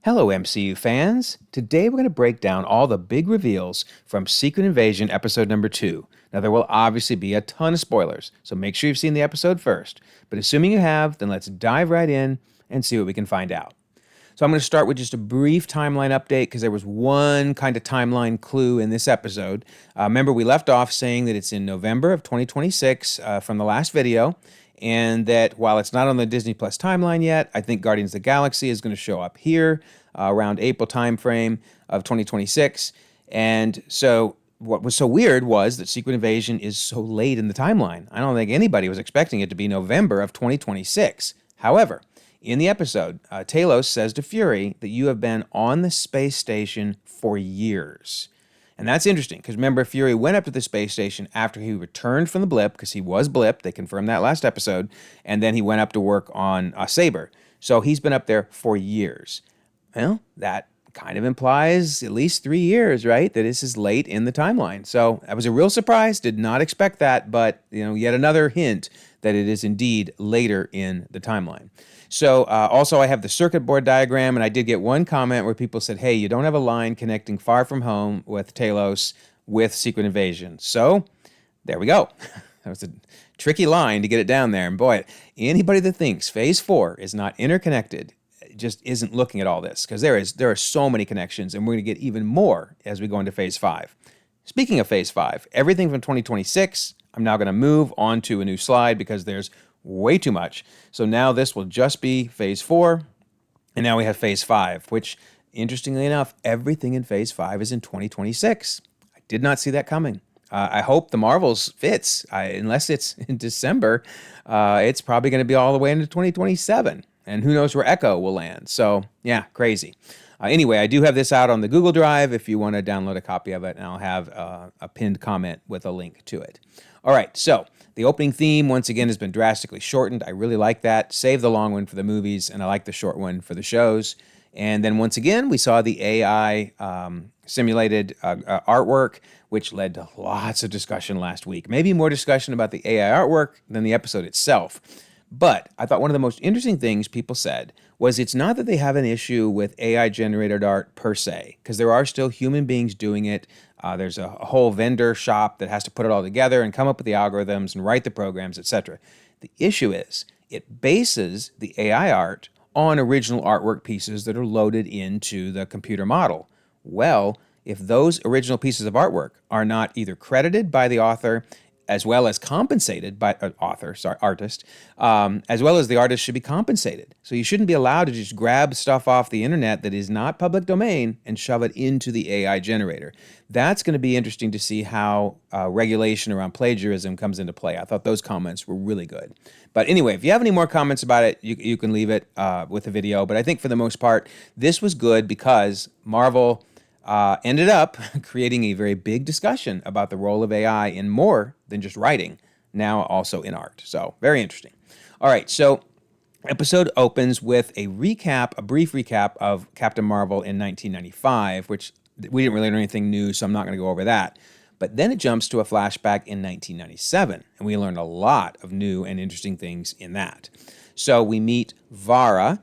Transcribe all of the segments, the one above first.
Hello, MCU fans! Today we're going to break down all the big reveals from Secret Invasion episode number 2. Now, there will obviously be a ton of spoilers, so make sure you've seen the episode first. But assuming you have, then let's dive right in and see what we can find out. So I'm going to start with just a brief timeline update because there was one kind of timeline clue in this episode. Remember, we left off saying that it's in November of 2026 from the last video, and that while it's not on the Disney Plus timeline yet, I think Guardians of the Galaxy is going to show up here around April timeframe of 2026. And so what was so weird was that Secret Invasion is so late in the timeline. I don't think anybody was expecting it to be November of 2026. However, in the episode, Talos says to Fury that you have been on the space station for years. And that's interesting because remember, Fury went up to the space station after he returned from the blip, because he was blipped. They confirmed that last episode. And then he went up to work on Saber. So he's been up there for years. Well, that kind of implies at least 3 years, right? That this is late in the timeline. So that was a real surprise. Did not expect that, but yet another hint that it is indeed later in the timeline. So also I have the circuit board diagram, and I did get one comment where people said, hey, you don't have a line connecting Far From Home with Talos with Secret Invasion. So there we go. That was a tricky line to get it down there. And boy, anybody that thinks Phase 4 is not interconnected just isn't looking at all this, because there are so many connections, and we're going to get even more as we go into Phase 5. Speaking of Phase 5, everything from 2026, I'm now going to move on to a new slide because there's way too much. So now this will just be Phase 4, and now we have Phase 5, which, interestingly enough, everything in Phase 5 is in 2026. I did not see that coming. I hope the Marvels fits. Unless it's in December, it's probably going to be all the way into 2027. And who knows where Echo will land. So, yeah, crazy. Anyway, I do have this out on the Google Drive if you want to download a copy of it, and I'll have a pinned comment with a link to it. All right, so the opening theme, once again, has been drastically shortened. I really like that. Save the long one for the movies, and I like the short one for the shows. And then once again, we saw the AI simulated artwork, which led to lots of discussion last week. Maybe more discussion about the AI artwork than the episode itself. But I thought one of the most interesting things people said was it's not that they have an issue with AI-generated art per se, because there are still human beings doing it. There's a whole vendor shop that has to put it all together and come up with the algorithms and write the programs, etc. The issue is it bases the AI art on original artwork pieces that are loaded into the computer model. Well, if those original pieces of artwork are not either credited by the author as well as compensated by artist, as well as the artist should be compensated. So you shouldn't be allowed to just grab stuff off the internet that is not public domain and shove it into the AI generator. That's going to be interesting to see how regulation around plagiarism comes into play. I thought those comments were really good. But anyway, if you have any more comments about it, you can leave it with the video. But I think for the most part, this was good because Marvel ended up creating a very big discussion about the role of AI in more than just writing, now also in art. So very interesting. All right, so episode opens with a brief recap of Captain Marvel in 1995, which we didn't really learn anything new, so I'm not going to go over that. But then it jumps to a flashback in 1997, and we learn a lot of new and interesting things in that. So we meet Vara,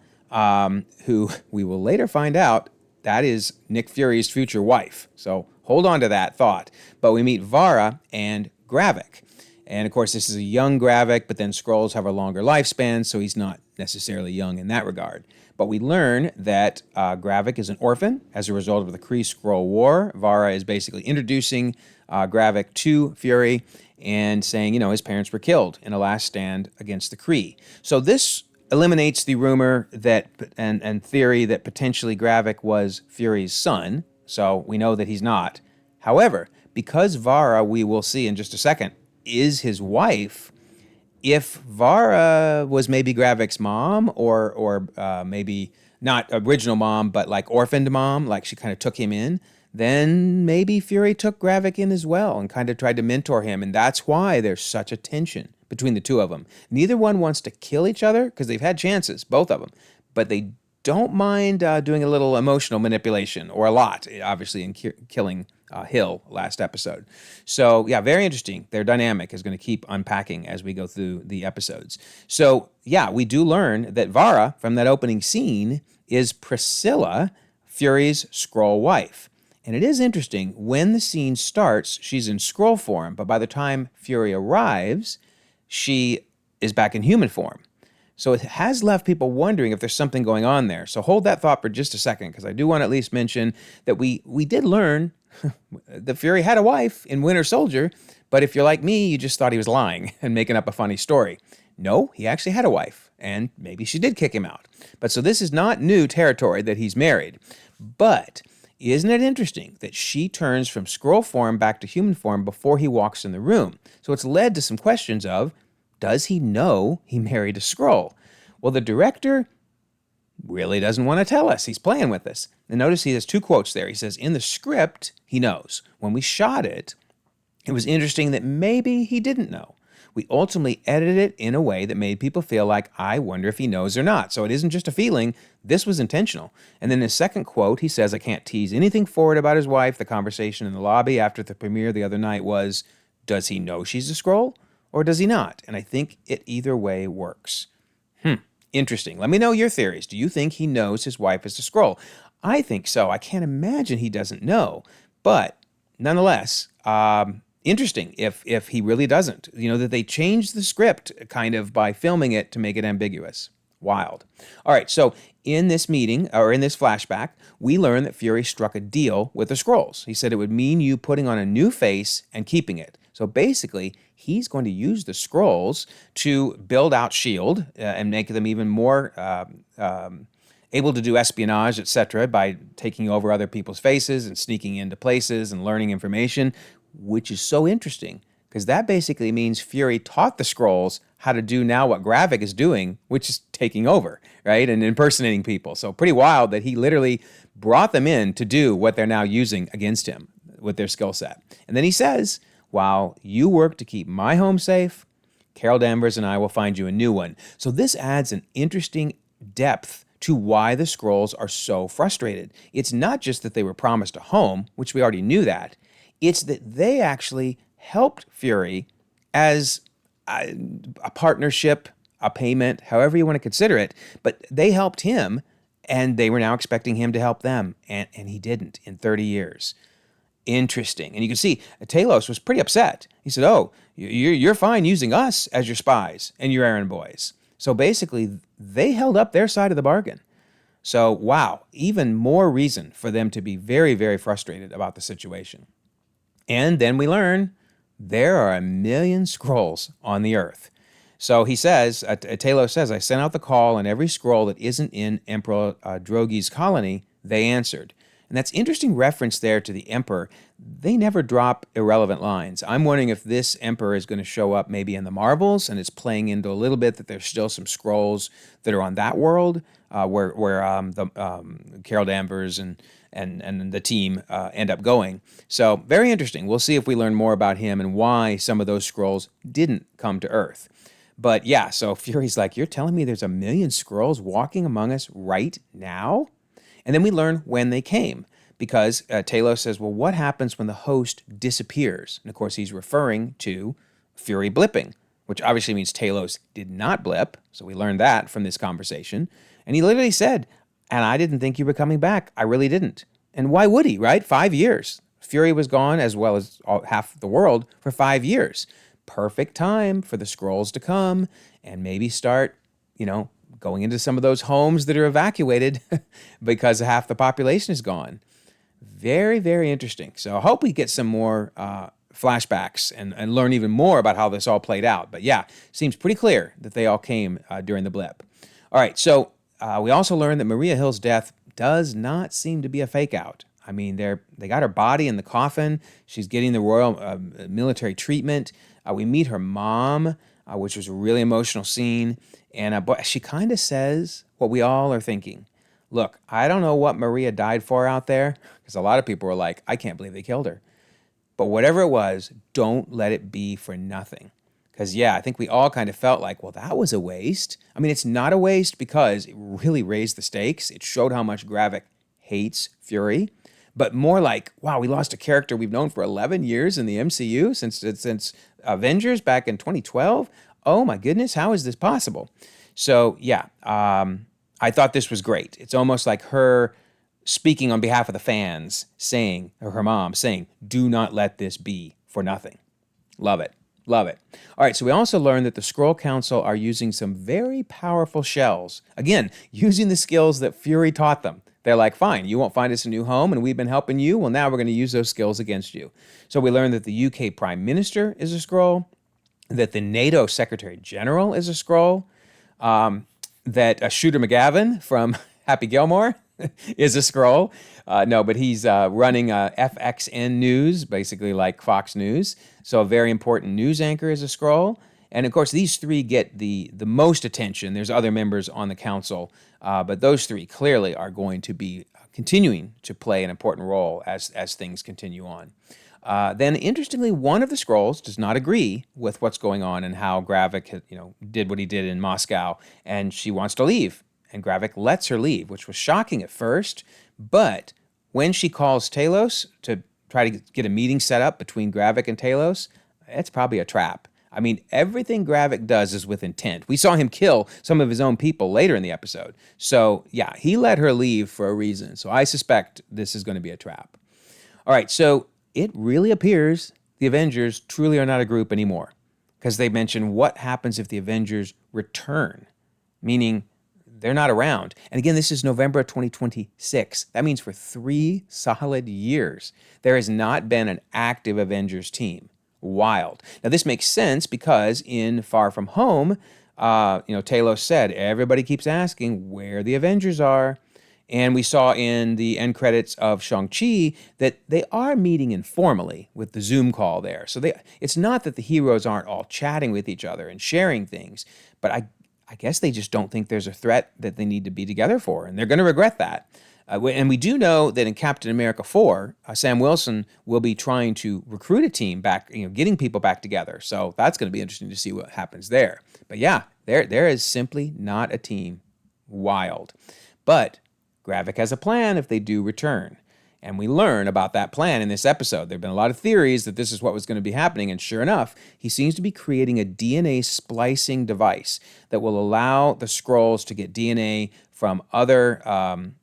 who we will later find out that is Nick Fury's future wife. So hold on to that thought. But we meet Vara and Gravik. And of course, this is a young Gravik, but then Skrulls have a longer lifespan, so he's not necessarily young in that regard. But we learn that Gravik is an orphan as a result of the Kree-Skrull War. Vara is basically introducing Gravik to Fury and saying, his parents were killed in a last stand against the Kree. So this eliminates the rumor that and theory that potentially Gravik was Fury's son, so we know that he's not. However, because Vara, we will see in just a second, is his wife, if Vara was maybe Gravik's mom or maybe not original mom, but like orphaned mom, like she kind of took him in, then maybe Fury took Gravik in as well and kind of tried to mentor him, and that's why there's such a tension between the two of them. Neither one wants to kill each other because they've had chances, both of them, but they don't mind doing a little emotional manipulation, or a lot, obviously, in killing Hill last episode. So, yeah, very interesting. Their dynamic is going to keep unpacking as we go through the episodes. So, yeah, we do learn that Vara, from that opening scene, is Priscilla, Fury's Skrull wife. And it is interesting, when the scene starts, she's in Skrull form, but by the time Fury arrives, she is back in human form. So it has left people wondering if there's something going on there. So hold that thought for just a second, because I do want to at least mention that we did learn that Fury had a wife in Winter Soldier, but if you're like me, you just thought he was lying and making up a funny story. No, he actually had a wife, and maybe she did kick him out. But so this is not new territory that he's married. But isn't it interesting that she turns from Skrull form back to human form before he walks in the room? So it's led to some questions of, does he know he married a Skrull? Well, the director really doesn't want to tell us. He's playing with us. And notice he has two quotes there. He says, in the script, he knows. When we shot it, it was interesting that maybe he didn't know. We ultimately edited it in a way that made people feel like, I wonder if he knows or not. So it isn't just a feeling. This was intentional. And then his second quote, he says, I can't tease anything forward about his wife. The conversation in the lobby after the premiere the other night was, does he know she's a Skrull or does he not? And I think it either way works. Interesting. Let me know your theories. Do you think he knows his wife is a Skrull? I think so. I can't imagine he doesn't know. But nonetheless, interesting if he really doesn't. You know, that they changed the script kind of by filming it to make it ambiguous. Wild. All right, so in this meeting, or in this flashback, we learn that Fury struck a deal with the Skrulls. He said it would mean you putting on a new face and keeping it. So basically, he's going to use the Skrulls to build out S.H.I.E.L.D. And make them even more able to do espionage, etc., by taking over other people's faces and sneaking into places and learning information, which is so interesting because that basically means Fury taught the Skrulls how to do now what Gravik is doing, which is taking over, right, and impersonating people. So pretty wild that he literally brought them in to do what they're now using against him with their skill set. And then he says, while you work to keep my home safe, Carol Danvers and I will find you a new one. So this adds an interesting depth to why the Skrulls are so frustrated. It's not just that they were promised a home, which we already knew that. It's that they actually helped Fury as a partnership, a payment, however you want to consider it. But they helped him, and they were now expecting him to help them. And he didn't in 30 years. Interesting. And you can see Talos was pretty upset. He said, oh, you're fine using us as your spies and your errand boys. So basically, they held up their side of the bargain. So, wow, even more reason for them to be very, very frustrated about the situation. And then we learn there are 1 million Skrulls on the Earth. So he says, Talos says, I sent out the call, and every Skrull that isn't in Emperor Drogi's colony, they answered. And that's interesting reference there to the Emperor. They never drop irrelevant lines. I'm wondering if this Emperor is going to show up maybe in the Marvels, and it's playing into a little bit that there's still some Skrulls that are on that world where Carol Danvers and the team end up going. So very interesting. We'll see if we learn more about him and why some of those Skrulls didn't come to Earth. But yeah, so Fury's like, you're telling me there's 1 million Skrulls walking among us right now? And then we learn when they came, because Talos says, well, what happens when the host disappears? And of course, he's referring to Fury blipping, which obviously means Talos did not blip. So we learned that from this conversation. And he literally said, and I didn't think you were coming back. I really didn't. And why would he, right? 5 years. Fury was gone, as well as half the world, for 5 years. Perfect time for the Skrulls to come and maybe start, going into some of those homes that are evacuated because half the population is gone. Very, very interesting. So I hope we get some more flashbacks and learn even more about how this all played out. But yeah, seems pretty clear that they all came during the blip. All right, so we also learned that Maria Hill's death does not seem to be a fake out. I mean, they got her body in the coffin. She's getting the royal military treatment. We meet her mom, which was a really emotional scene. And she kind of says what we all are thinking. Look, I don't know what Maria died for out there, because a lot of people were like, I can't believe they killed her. But whatever it was, don't let it be for nothing. Because, yeah, I think we all kind of felt like, well, that was a waste. I mean, it's not a waste because it really raised the stakes. It showed how much Gravik hates Fury. But more like, wow, we lost a character we've known for 11 years in the MCU, since Avengers back in 2012. Oh, my goodness, how is this possible? So, yeah, I thought this was great. It's almost like her speaking on behalf of the fans, saying, or her mom saying, do not let this be for nothing. Love it. Love it. All right, so we also learned that the Skrull Council are using some very powerful shells. Again, using the skills that Fury taught them. They're like, fine, you won't find us a new home, and we've been helping you. Well, now we're going to use those skills against you. So we learned that the UK Prime Minister is a Skrull, that the NATO Secretary General is a Skrull, that Shooter McGavin from Happy Gilmore is a Skrull. No, but he's running FXN News, basically like Fox News. So a very important news anchor is a Skrull. And of course, these three get the most attention. There's other members on the council, but those three clearly are going to be continuing to play an important role as things continue on. Then, interestingly, one of the Skrulls does not agree with what's going on and how Gravik, did what he did in Moscow, and she wants to leave. And Gravik lets her leave, which was shocking at first. But when she calls Talos to try to get a meeting set up between Gravik and Talos, it's probably a trap. I mean, everything Gravik does is with intent. We saw him kill some of his own people later in the episode. So, yeah, he let her leave for a reason. So I suspect this is going to be a trap. All right, so it really appears the Avengers truly are not a group anymore, because they mention what happens if the Avengers return, meaning they're not around. And again, this is November of 2026. That means for 3 solid years, there has not been an active Avengers team. Wild. Now, this makes sense because in Far From Home, Talos said, everybody keeps asking where the Avengers are. And we saw in the end credits of Shang-Chi that they are meeting informally with the Zoom call there. So it's not that the heroes aren't all chatting with each other and sharing things, but I guess they just don't think there's a threat that they need to be together for, and they're going to regret that. And we do know that in Captain America 4, Sam Wilson will be trying to recruit a team back, getting people back together. So that's going to be interesting to see what happens there. But yeah, there is simply not a team. Wild. But Gravik has a plan if they do return. And we learn about that plan in this episode. There have been a lot of theories that this is what was going to be happening, and sure enough, he seems to be creating a DNA splicing device that will allow the Skrulls to get DNA from other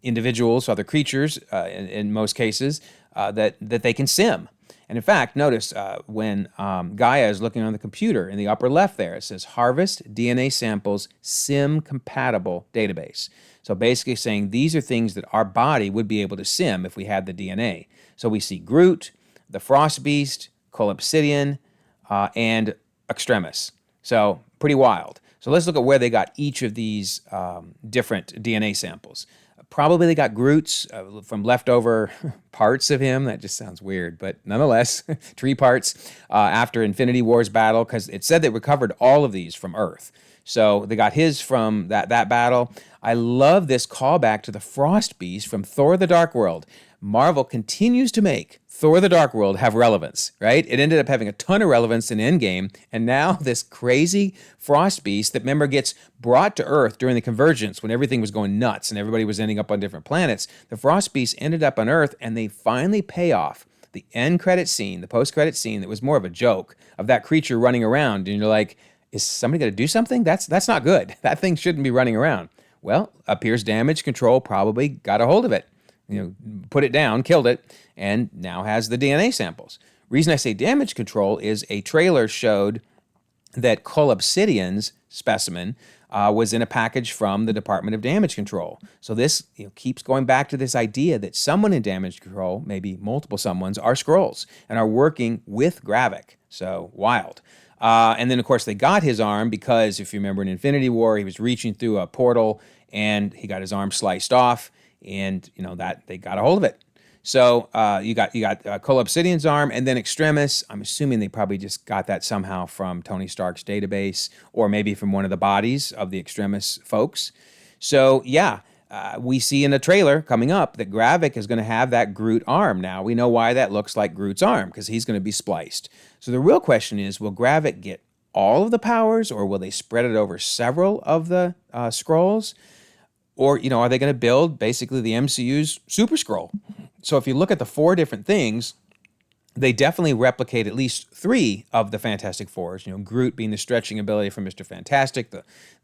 individuals, other creatures, in most cases, that they can sim. And in fact, notice when Gaia is looking on the computer in the upper left there, it says Harvest DNA Samples Sim Compatible Database. So basically saying these are things that our body would be able to sim if we had the DNA. So we see Groot, the Frost Beast, Colobsidian, and Extremis. So pretty wild. So let's look at where they got each of these different DNA samples. Probably they got Groot's from leftover parts of him. That just sounds weird, but nonetheless, tree parts after Infinity War's battle, because it said they recovered all of these from Earth. So they got his from that battle. I love this callback to the Frost Beast from Thor the Dark World. Marvel continues to make Thor the Dark World have relevance, right? It ended up having a ton of relevance in Endgame, and now this crazy Frost Beast that, remember, gets brought to Earth during the Convergence when everything was going nuts and everybody was ending up on different planets. The Frost Beast ended up on Earth, and they finally pay off the end credit scene, the post-credit scene that was more of a joke of that creature running around, and you're like, is somebody going to do something? That's not good. That thing shouldn't be running around. Well, appears Damage Control probably got a hold of it, put it down, killed it, and now has the DNA samples. Reason I say Damage Control is a trailer showed that Colobsidian's specimen was in a package from the Department of Damage Control. So this keeps going back to this idea that someone in Damage Control, maybe multiple someones, are Skrulls and are working with Gravik. So wild. And then, of course, they got his arm because, if you remember in Infinity War, he was reaching through a portal and he got his arm sliced off, and that they got a hold of it. So you got Colobsidian's arm, and then Extremis. I'm assuming they probably just got that somehow from Tony Stark's database, or maybe from one of the bodies of the Extremis folks. So yeah. We see in the trailer coming up that Gravik is going to have that Groot arm. Now, we know why that looks like Groot's arm, because he's going to be spliced. So the real question is, will Gravik get all of the powers, or will they spread it over several of the Skrulls? Or, are they going to build basically the MCU's Super Skrull? So if you look at the 4 different things, they definitely replicate at least three of the Fantastic Fours. You know, Groot being the stretching ability from Mr. Fantastic,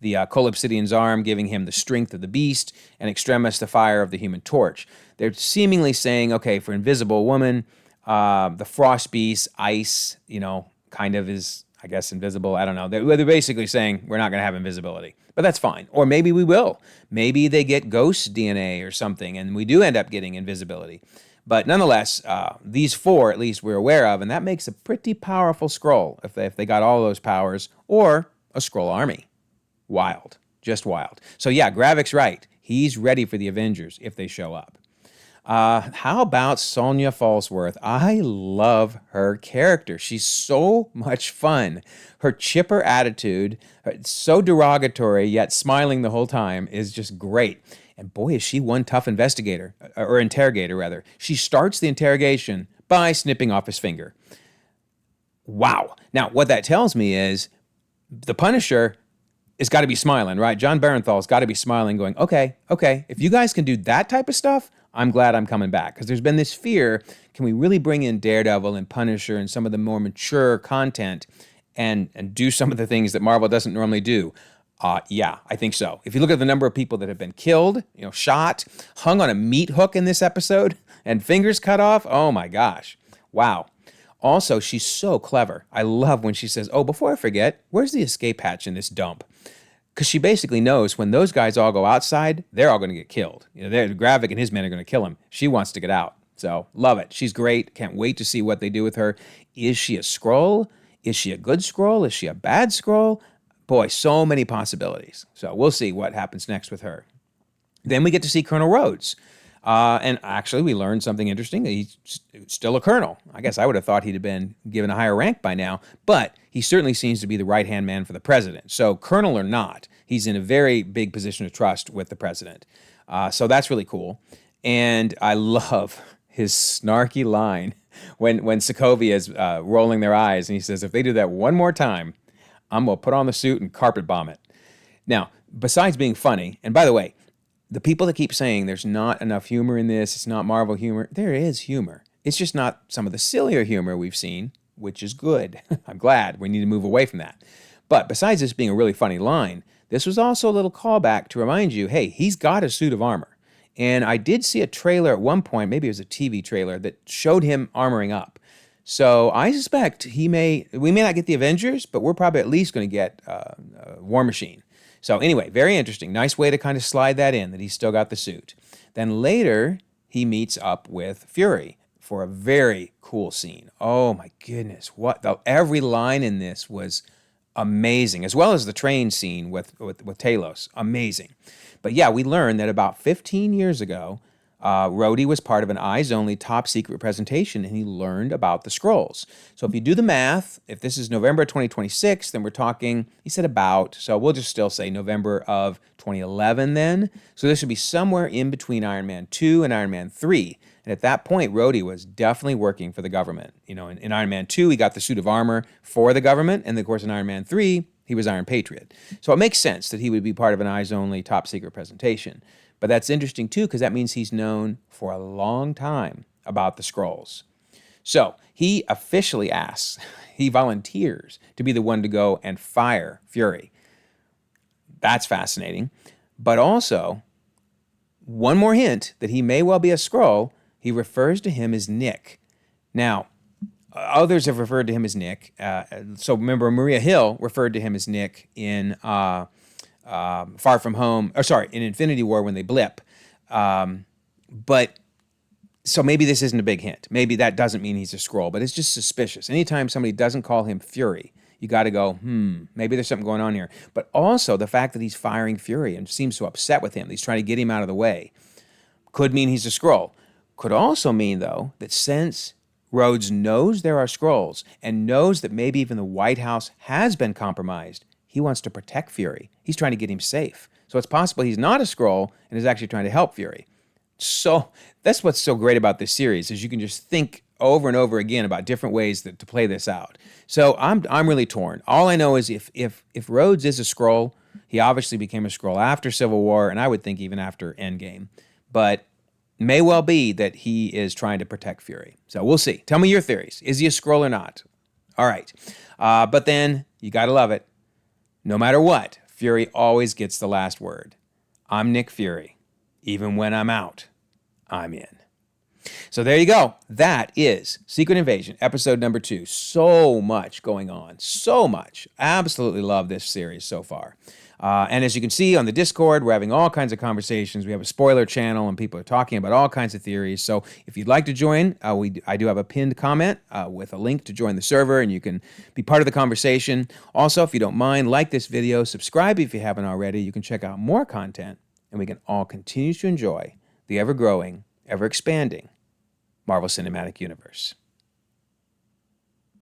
the Collapsidian's arm giving him the strength of the Beast, and Extremis the fire of the Human Torch. They're seemingly saying, okay, for Invisible Woman, the Frost Beast, ice, you know, kind of is, I guess, invisible. I don't know. They're basically saying we're not going to have invisibility, but that's fine. Or maybe we will. Maybe they get ghost DNA or something, and we do end up getting invisibility. But nonetheless, these four, at least we're aware of, and that makes a pretty powerful Skrull if they got all those powers, or a Skrull army. Wild. Just wild. So yeah, Gravik's right. He's ready for the Avengers if they show up. How about Sonya Falsworth? I love her character. She's so much fun. Her chipper attitude, so derogatory yet smiling the whole time, is just great. And boy, is she one tough investigator, or interrogator rather. She starts the interrogation by snipping off his finger. Wow. Now, what that tells me is the Punisher has got to be smiling, right? John Barenthal's got to be smiling, going, okay, if you guys can do that type of stuff, I'm glad I'm coming back. Because there's been this fear, can we really bring in Daredevil and Punisher and some of the more mature content and do some of the things that Marvel doesn't normally do? Yeah, I think so. If you look at the number of people that have been killed, you know, shot, hung on a meat hook in this episode, and fingers cut off, oh my gosh. Wow. Also, she's so clever. I love when she says, oh, before I forget, where's the escape hatch in this dump? Because she basically knows when those guys all go outside, they're all going to get killed. You know, Gravik and his men are going to kill him. She wants to get out. So, love it. She's great. Can't wait to see what they do with her. Is she a Skrull? Is she a good Skrull? Is she a bad Skrull? Boy, so many possibilities. So, we'll see what happens next with her. Then we get to see Colonel Rhodes. And actually, we learned something interesting. He's still a colonel. I guess I would have thought he'd have been given a higher rank by now, but he certainly seems to be the right-hand man for the president. So colonel or not, he's in a very big position of trust with the president. So that's really cool. And I love his snarky line when Sokovia is rolling their eyes, and he says, if they do that one more time, I'm going to put on the suit and carpet bomb it. Now, besides being funny, and by the way, the people that keep saying there's not enough humor in this, it's not Marvel humor, there is humor. It's just not some of the sillier humor we've seen, which is good. I'm glad. We need to move away from that. But besides this being a really funny line, this was also a little callback to remind you, hey, he's got a suit of armor. And I did see a trailer at one point, maybe it was a TV trailer, that showed him armoring up. So I suspect we may not get the Avengers, but we're probably at least going to get War Machine. So anyway, very interesting. Nice way to kind of slide that in, that he's still got the suit. Then later, he meets up with Fury for a very cool scene. Oh my goodness. Every line in this was amazing, as well as the train scene with Talos. Amazing. But yeah, we learned that about 15 years ago, Rhodey was part of an eyes-only top-secret presentation, and he learned about the Skrulls. So if you do the math, if this is November 2026, then we're talking, he said about, so we'll just still say November of 2011 then. So this should be somewhere in between Iron Man 2 and Iron Man 3. And at that point, Rhodey was definitely working for the government. You know, in Iron Man 2, he got the suit of armor for the government, and of course in Iron Man 3, he was Iron Patriot. So it makes sense that he would be part of an eyes-only top-secret presentation. But that's interesting, too, because that means he's known for a long time about the Skrulls. So he officially asks, he volunteers to be the one to go and fire Fury. That's fascinating. But also, one more hint that he may well be a Skrull, he refers to him as Nick. Now, others have referred to him as Nick. So remember, Maria Hill referred to him as Nick in Far From Home, in Infinity War when they blip. But so maybe this isn't a big hint. Maybe that doesn't mean he's a Skrull, but it's just suspicious. Anytime somebody doesn't call him Fury, you got to go, maybe there's something going on here. But also the fact that he's firing Fury and seems so upset with him, he's trying to get him out of the way, could mean he's a Skrull. Could also mean, though, that since Rhodes knows there are Skrulls and knows that maybe even the White House has been compromised, he wants to protect Fury. He's trying to get him safe. So it's possible he's not a Skrull and is actually trying to help Fury. So that's what's so great about this series, is you can just think over and over again about different ways to play this out. So I'm really torn. All I know is if Rhodes is a Skrull, he obviously became a Skrull after Civil War, and I would think even after Endgame. But May well be that he is trying to protect Fury. So we'll see. Tell me your theories. Is he a Skrull or not? All right. But then, you got to love it. No matter what, Fury always gets the last word. I'm Nick Fury. Even when I'm out, I'm in. So there you go. That is Secret Invasion, episode number 2. So much going on. So much. Absolutely love this series so far. And as you can see on the Discord, we're having all kinds of conversations. We have a spoiler channel, and people are talking about all kinds of theories. So if you'd like to join, I do have a pinned comment with a link to join the server, and you can be part of the conversation. Also, if you don't mind, like this video, subscribe if you haven't already. You can check out more content, and we can all continue to enjoy the ever-growing, ever-expanding Marvel Cinematic Universe.